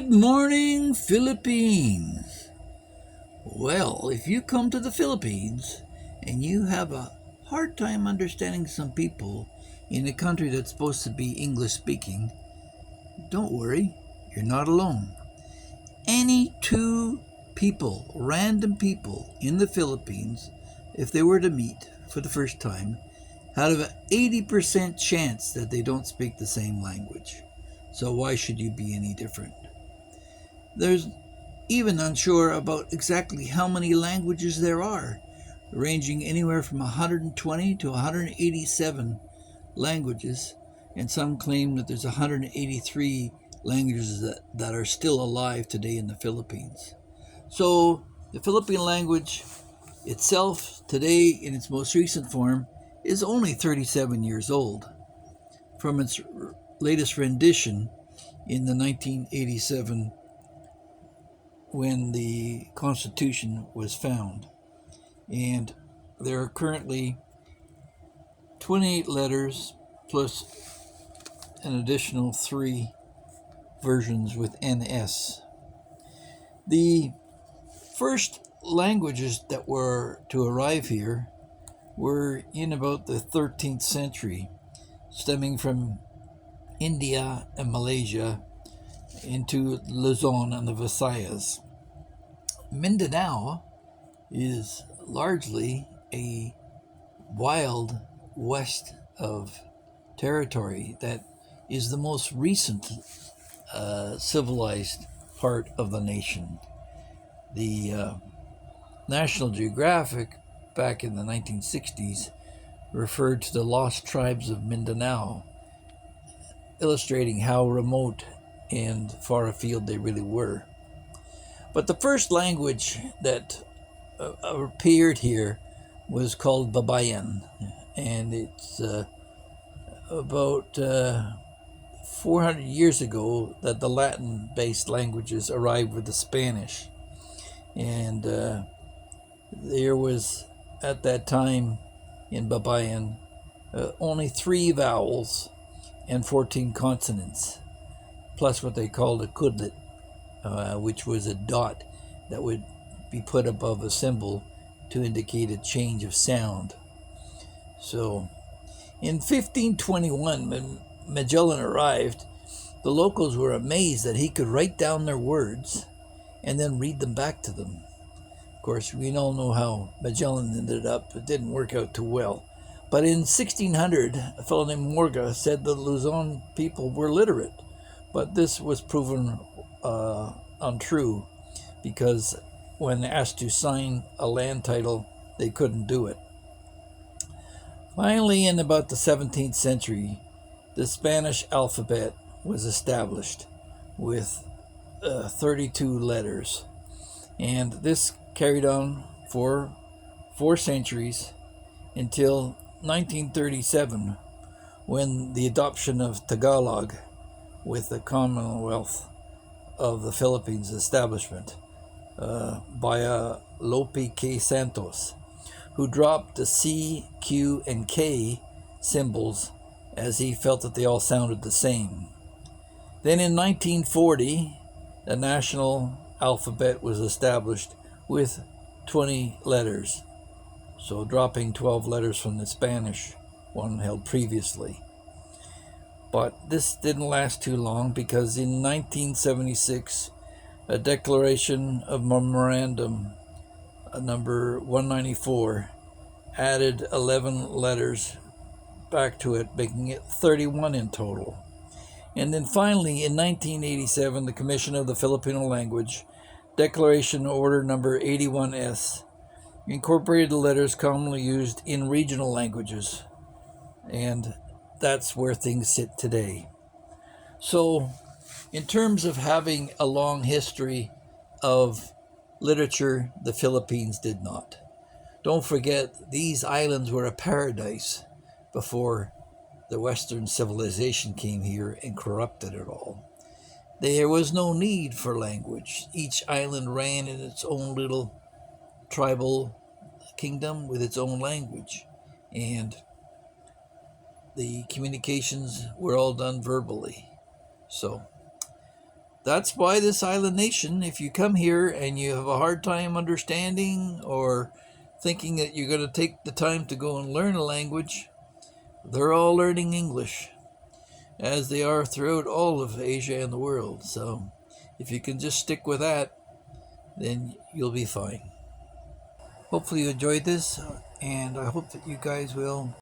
Good morning, Philippines. Well, if you come to the Philippines and you have a hard time understanding some people in a country that's supposed to be English speaking, don't worry, you're not alone. Any two people, random people in the Philippines, if they were to meet for the first time, have an 80% chance that they don't speak the same language. So why should you be any different? There's even unsure about exactly how many languages there are, ranging anywhere from 120 to 187 languages, and some claim that there's 183 languages that are still alive today in the Philippines. So the Philippine language itself, today in its most recent form, is only 37 years old. From its latest rendition in the 1987 when the Constitution was found. And there are currently 28 letters plus an additional 3 versions with NS. The first languages that were to arrive here were in about the 13th century, stemming from India and Malaysia into Luzon and the Visayas. Mindanao is largely a wild west of territory that is the most recent civilized part of the nation. The National Geographic back in the 1960s referred to the lost tribes of Mindanao, illustrating how remote and far afield they really were. But the first language that appeared here was called Babayan, and it's about 400 years ago that the Latin-based languages arrived with the Spanish. And there was, at that time in Babayan, only 3 vowels and 14 consonants, plus what they called a kudlit, which was a dot that would be put above a symbol to indicate a change of sound. So, in 1521, when Magellan arrived, the locals were amazed that he could write down their words and then read them back to them. Of course, we all know how Magellan ended up. It didn't work out too well. But in 1600, a fellow named Morga said the Luzon people were literate. But this was proven untrue, because when asked to sign a land title, they couldn't do it. Finally, in about the 17th century, the Spanish alphabet was established with 32 letters. And this carried on for 4 centuries until 1937, when the adoption of Tagalog with the Commonwealth of the Philippines establishment by Lope K. Santos, who dropped the C, Q, and K symbols as he felt that they all sounded the same. Then in 1940, the national alphabet was established with 20 letters, so dropping 12 letters from the Spanish one held previously. But this didn't last too long, because in 1976, a Declaration of Memorandum number 194 added 11 letters back to it, making it 31 in total. And then finally, in 1987, the Commission of the Filipino Language, Declaration Order number 81S, incorporated the letters commonly used in regional languages. And that's where things sit today. So, in terms of having a long history of literature, the Philippines did not. Don't forget, these islands were a paradise before the Western civilization came here and corrupted it all. There was no need for language. Each island ran in its own little tribal kingdom with its own language. And the communications were all done verbally. So, that's why this island nation, if you come here and you have a hard time understanding or thinking that you're going to take the time to go and learn a language, they're all learning English, as they are throughout all of Asia and the world. So if you can just stick with that, then you'll be fine. Hopefully you enjoyed this, and I hope that you guys will